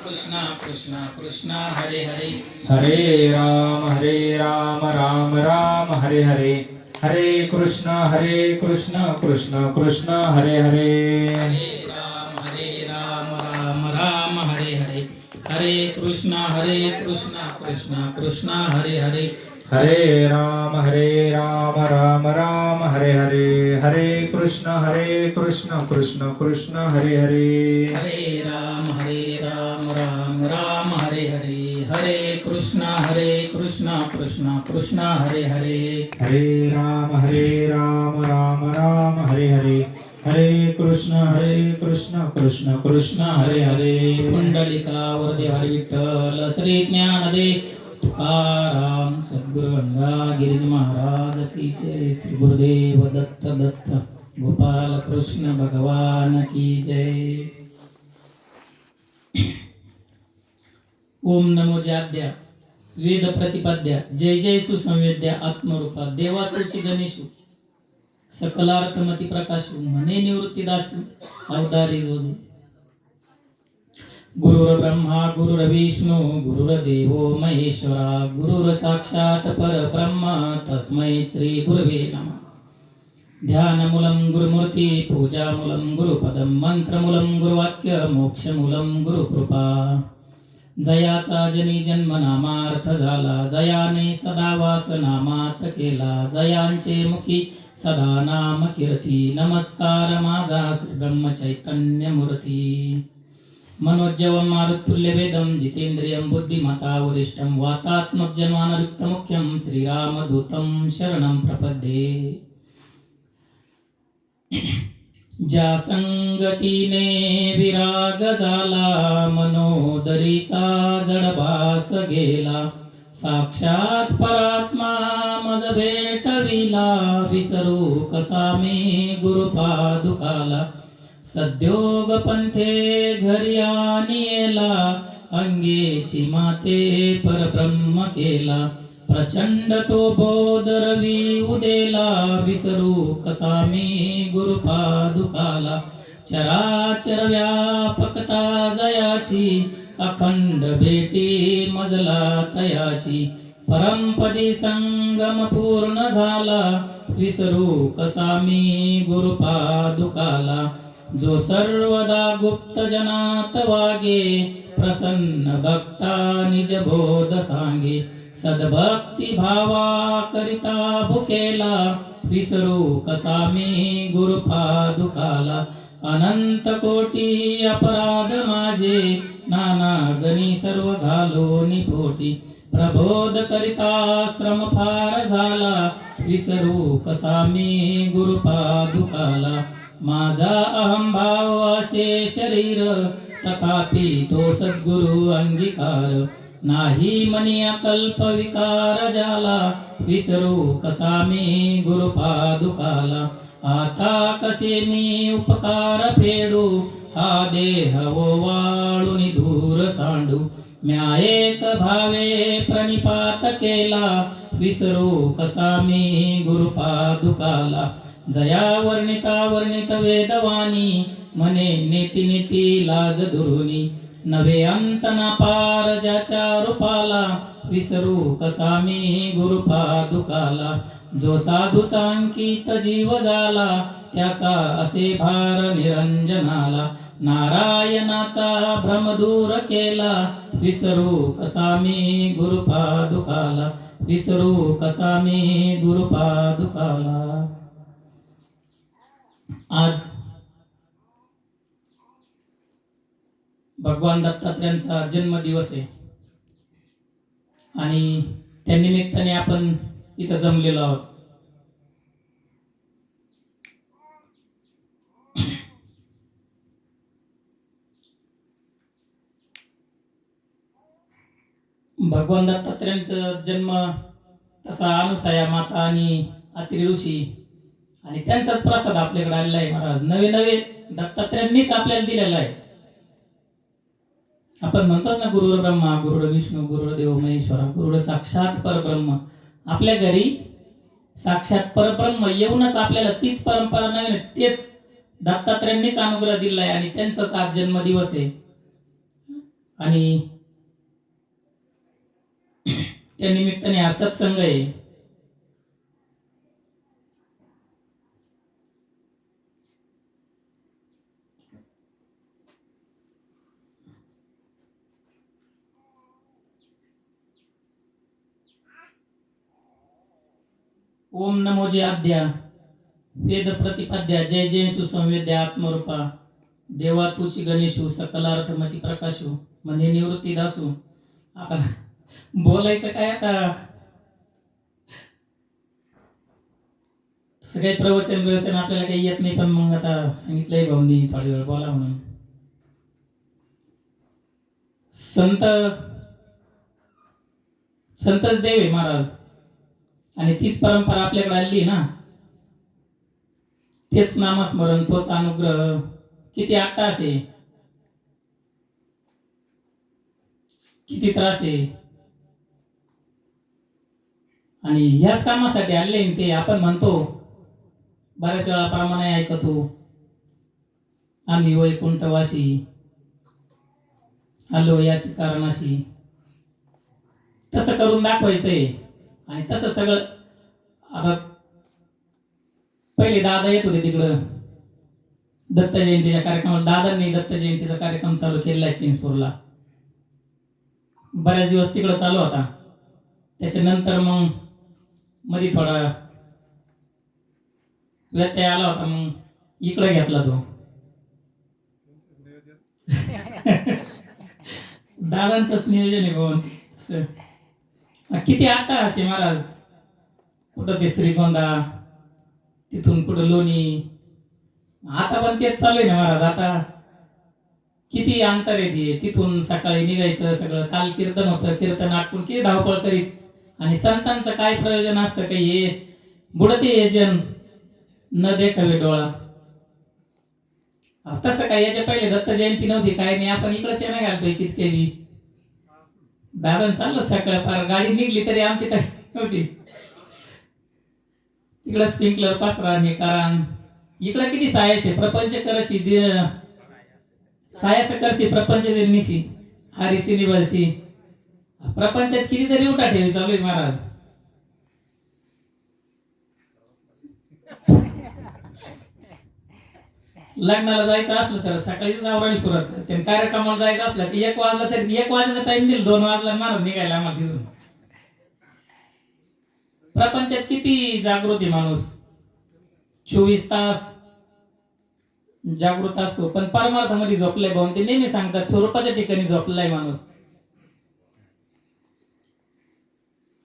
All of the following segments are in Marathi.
कृष्ण कृष्ण कृष्ण हरे हरे हरे राम राम राम हरे हरे हरे कृष्ण कृष्ण कृष्ण हरे हरे हरे राम राम राम हरे हरे हरे कृष्ण कृष्ण कृष्ण हरे हरे हरे राम राम राम हरे हरे हरे कृष्ण कृष्ण कृष्ण हरे हरे हरे राम राम हरे हरे हरे कृष्ण कृष्ण कृष्ण हरे हरे हरे राम राम हरे हरे हरे कृष्ण कृष्ण कृष्ण हरे हरे पुंडलिका वरदे हरी विठ्ठल श्री ज्ञानदेव तुकाराम सद्गुरु गंगा गिरिज महाराज की जय श्री गुरुदेव दत्त दत्त गोपाल कृष्ण भगवान की जय ओम नमो जाद्या वेद प्रतिपाद्या जय जय सुसंवेद्या आत्मरूपा देवा तुझी गणेशु सकलार्थमती प्रकाशु म्हणे निवृत्तीदासु अवतारी जोजी गुरुर ब्रह्मा गुरुर्विष्णू गुरुर्देवो महेश्वरा गुरुर साक्षात परब्रह्म तस्मै श्री गुरवे नमः ध्यानमूलं गुरुमूर्ती पूजामूलं गुरुपदं मंत्रमूलं गुरुवाक्य मोक्षमूलं गुरुकृपा जयाचा जनी जन्म नामार्थ झाला जयाने सदा वास नामात केला जयांचे मुखी सदा नाम कीर्ती नमस्कार माझा श्री ब्रह्म चैतन्य मूर्ती मनोज्जवं मारुतुल्य वेदं जितेन्द्रियं बुद्धिमता वरिष्ठं वातात्मजन्मानयुक्तमुख्यं श्रीरामदूतं शरणं प्रपद्ये ज्या संगतीने विराग झाला मनोदरीचा जडभास गेला साक्षात परात्मा मज भेटविला विसरू कसा मी गुरुपादुकाला सद्योग पंथे घरी आणिला अंगेची माते परब्रह्म केला प्रचंड तो बोध रवी उदेला विसरू कसा मी गुरुपादुकाला चराचर व्यापकता जयाची अखंड भेटी मजला तयाची परमपदी संगम पूर्ण झाला विसरू कसा मी गुरुपादुकाला जो सर्वदा गुप्त जनात वागे प्रसन्न भक्ता निज बोध सांगे सद्भक्ती भावा करिता भुकेला विसरू कसा मी गुरुपादुकाला अनंत कोटी अपराध माझे नाना गणी सर्व घालोनी पोटी प्रबोध करिता श्रम फार झाला विसरू कसा मी गुरुपादुकाला माझा अहंभाव असे शरीर तथापि तो सद्गुरु अंगीकार नाही मनी अकल्प विकार झाला विसरू कसा मी गुरुपादुकाला आता कसे मी उपकार फेडू हा देह ओवाळून दूर सांडू म्या एक भावे प्रणिपात केला विसरू कसा मी गुरुपादुकाला जया वर्णिता वर्णित वेदवाणी म्हणे नेती नेती लाज दुरुनी नवे अंत ना पार ज्याच्या रूपाला विसरू कसा मी गुरुपादुकाला जो साधू सांकित जीव झाला त्याचा असे भार निरंजनाला नारायणाचा भ्रम दूर केला विसरू कसा मी गुरुपादुकाला विसरू कसा मी गुरुपादुकाला आज भगवान दत्तात्रयांचा जन्मदिवस आहे आणि त्या निमित्ताने आपण इथं जमलेलो आहोत. भगवान दत्तात्रयांचा जन्म तसा अनुसया माता आणि अत्री ऋषी आणि त्यांचाच प्रसाद आपल्याकडे आलेला आहे. महाराज नवे नवे दत्तात्रयांनीच आपल्याला दिलेला आहे. आपण म्हणतो ना गुरुर ब्रह्मा गुरुर विष्णू गुरुर देव महेश्वरा गुरुर साक्षात परब्रह्म. आपल्या घरी साक्षात परब्रह्म येऊनच आपल्याला तीच परंपरा नवीन तेच दत्तात्रयांनीच अनुग्रह दिलाय आणि त्यांचाच आज जन्मदिवस आहे. आणि त्या निमित्ताने हा सत्संग आहे. ओम नमो जे आद्या वेद प्रतिपाद्या जय जय सुसंवेद्या आत्मरूपा देवा तुची गणेशू सकलार्थमती प्रकाशू म्हणजे निवृत्ती दासू. आता बोलायचं काय आता, तसं काही प्रवचन आपल्याला काही येत नाही, पण मग आता सांगितलंय भाऊनी थोडी वेळ बोला म्हणून. संतच देव आहे महाराज, आणि तीच परंपरा आपल्याकडे आली ना. तेच नामस्मरण, तोच अनुग्रह. किती आट्टास आहे, किती त्रास आहे, आणि ह्याच कामासाठी आले ते. आपण म्हणतो बऱ्याच वेळा प्रमाणे ऐकतो, आम्ही वैकुंठवासी आलो याची कारणाशी. तसं करून दाखवायचंय. आणि तसं सगळं आता पहिले दादा येत होते तिकडं दत्त जयंतीच्या कार्यक्रमाला. दादांनी दत्त जयंतीचा कार्यक्रम चालू केलेला चिंचपूरला. बऱ्याच दिवस तिकडं चालू होता. त्याच्यानंतर मग मध्ये थोडा व्यत्यय आला होता, मग इकडे घेतला तो. दादांचंच नियोजन आहे भाऊ. किती आट्टा असे महाराज. कुठं ते श्रीगोंदा, तिथून कुठं लोणी. आता पण तेच चालू आहे ना महाराज. आता किती अंतर आहे, तिथून सकाळी निघायचं सगळं. काल कीर्तन होतं, कीर्तन आटपून किती धावपळ करीत. आणि संतांचं काय प्रयोजन असतं काही, हे बुडते यजन न देखावे डोळा. तसं काय याच्या पहिले दत्त जयंती नव्हती, काय नाही. आपण इकडे शेणा घालतोय कितके बी. दादा चाललं सकाळ पार, गाडी निघली तरी आमची तरी नव्हती. इकडं स्प्रिंकलर पासरा हे कारण. इकडं किती सायाशे प्रपंच करशी, सायास करशी प्रपंच निशी हरिसी निवलशी. प्रपंचात कितीतरी उठा ठेवी चालू आहे महाराज. लग्नाला जायचं असलं तर सकाळीच आवरायला सुरुवात करते. कार्यक्रमाला जायचं असलं की 1 वाजला तरी 1 वाजेचा टाइम दिल, 2 वाजला महाराज निघायला आम्हाला तिथून. प्रपंचात किती जागृती माणूस, 24 तास जागृत असतो, पण परमार्थामध्ये झोपलाय भाऊन. ते नेहमी सांगतात स्वरूपाच्या ठिकाणी झोपलाय माणूस.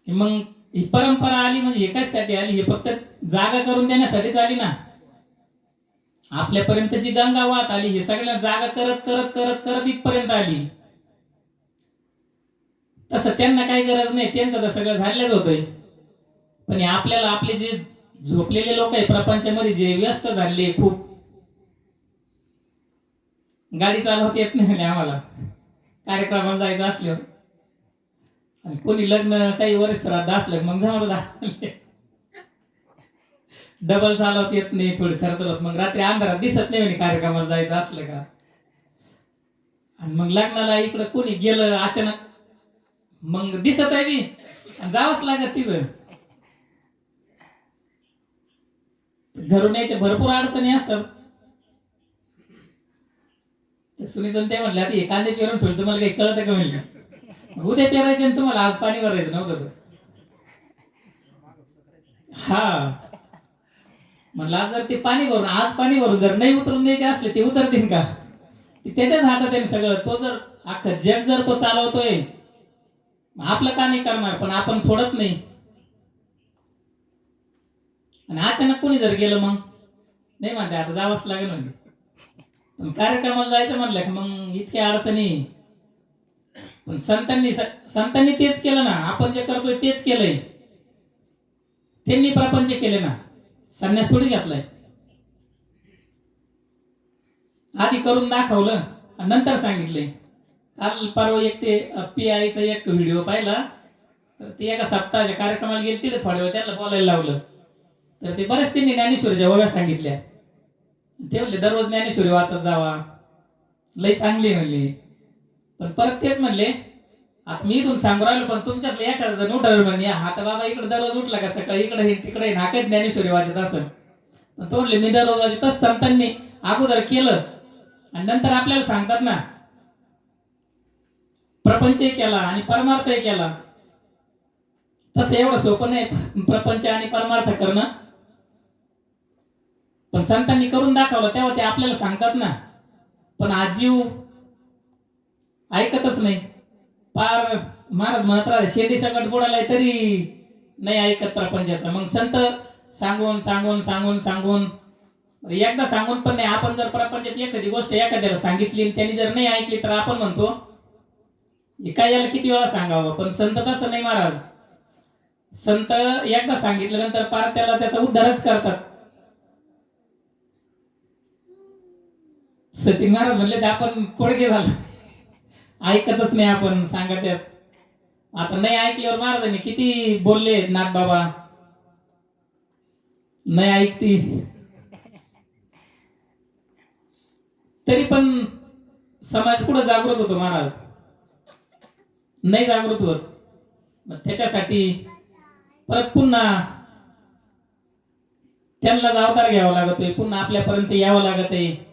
मग ही परंपरा आली म्हणजे एकाचसाठी आली, हे फक्त जागा करून देण्यासाठीच आली ना. आपल्यापर्यंत जी गंगा वाहत आली, हे सगळ्या जागा करत करत करत करत इथपर्यंत आली. तसं त्यांना काही गरज नाही, त्यांचं तर सगळं झालेलंच होतंय. पण आपल्याला आपले जे झोपलेले लोक आहे प्रपंचामध्ये, जे व्यस्त झाले, खूप गाडी चालवता येत नाही आम्हाला कार्यक्रमाला जायचं असल्यावर. आणि कोणी लग्न काही वर्ष श्राद्ध असलं मग जमा डबल चालवता येत नाही, थोडी थरथरत. मग रात्री अंधारात दिसत नाही म्हणे कार्यक्रमाला जायचं असलं का. आणि मग लग्नाला इकडं कोणी गेलं अचानक, मग दिसत आहे बी जावंच लागत तिथं. घरून यायच्या भरपूर अडचणी असतात. सुनीतन ते म्हटलं आता कांदे पेरून ठेवलं, तुम्हाला काही कळतं का म्हणलं. उद्या पेरायचे आणि तुम्हाला आज पाणी भरायचं नव्हतं. हा म्हटलं आज जर ते पाणी भरून, आज पाणी भरून जर नाही उतरून द्यायचे असले ते उतरतील का. त्याच्याच हातात आहे सगळं. तो जर अख्खं जग जर तो चालवतोय, आपलं का नाही करणार. पण आपण सोडत नाही. आणि अचानक कोणी जर गेलं मग नाही म्हणते आता जावंच लागेल म्हणजे. पण कार्यक्रमाला जायचं म्हणलं की मग इतक्या अडचणी. पण संतांनी तेच केलं ना. आपण जे करतोय तेच केलंय. त्यांनी प्रपंच केले ना, संन्यास थोडी घेतलाय. आधी करून दाखवलं आणि नंतर सांगितले. काल परवा एक ते PI चा एक व्हिडिओ पाहिला, तर ते एका सप्ताहाच्या कार्यक्रमाला गेले. तिथे थोड्या वेळ त्यांना बोलायला लावलं, तर ते बरेच त्यांनी ज्ञानेश्वरीच्या ओव्या सांगितल्या. ते म्हणले दररोज ज्ञानेश्वरी वाचत जावा, लई चांगली म्हणली. पण परत तेच म्हणले, आता मी इथून सांगू राहिलो, पण तुमच्यातलं एखादा जण उठल म्हणे, हा तर बाबा इकडे दररोज उठला का सकाळी इकडे तिकडे नाकच ज्ञानेश्वरी वाजत असं. पण तो म्हणले मी दररोज वाजतच संतांनी अगोदर केलं आणि नंतर आपल्याला सांगतात ना, प्रपंचही केला आणि परमार्थही केला. तसं एवढं सोपं नाही प्रपंच आणि परमार्थ करणं, पण संतांनी करून दाखवलं तेव्हा ते आपल्याला सांगतात ना. पण आजीव ऐकतच नाही. पार महाराज म्हणत राहते, शेंडी संकट बुडालाय तरी नाही ऐकत प्रपंचाचं. मग संत सांगून सांगून सांगून सांगून एकदा सांगून पण नाही. आपण जर प्रपंचात एखादी गोष्ट एखाद्याला सांगितली आणि त्यांनी जर नाही ऐकली तर आपण म्हणतो काय याला किती वेळा सांगावं. पण संत तसं नाही महाराज. संत एकदा सांगितल्यानंतर पार त्याला त्याचा उद्धारच करतात. सचिन महाराज म्हणले ते आपण कोडके झालो, ऐकतच नाही आपण सांगत यात. आता नाही ऐकल्यावर महाराजांनी किती बोलले, नाथ बाबा नाही ऐकती, तरी पण समाज कुठं जागृत होतो महाराज, नाही जागृत होत. मग त्याच्यासाठी परत पुन्हा त्यांनाच अवतार घ्यावा लागतोय, पुन्हा आपल्यापर्यंत यावं लागत आहे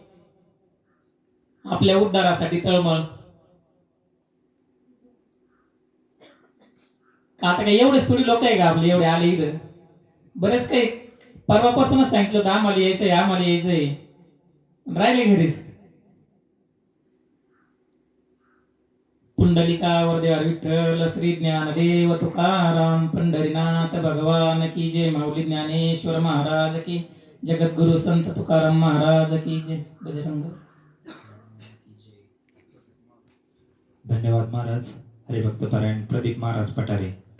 आपल्या उद्धारासाठी तळमळ. आता काही एवढे थोडी लोक आहे का आपले एवढे आले इथं. बरेच काही परवापासूनच सांगितलं होतं आम्हाला यायचंय आम्हाला यायचंय, राहिले घरीच. पुंडलिका वरदेवा विठ्ठल श्री ज्ञानदेव तुकाराम पंढरीनाथ भगवान की जय. माऊली ज्ञानेश्वर महाराज की, जगद्गुरु संत तुकाराम महाराज की जय. बजरंग. धन्यवाद महाराज. हरिभक्त पारायण प्रदीप महाराज पठारे.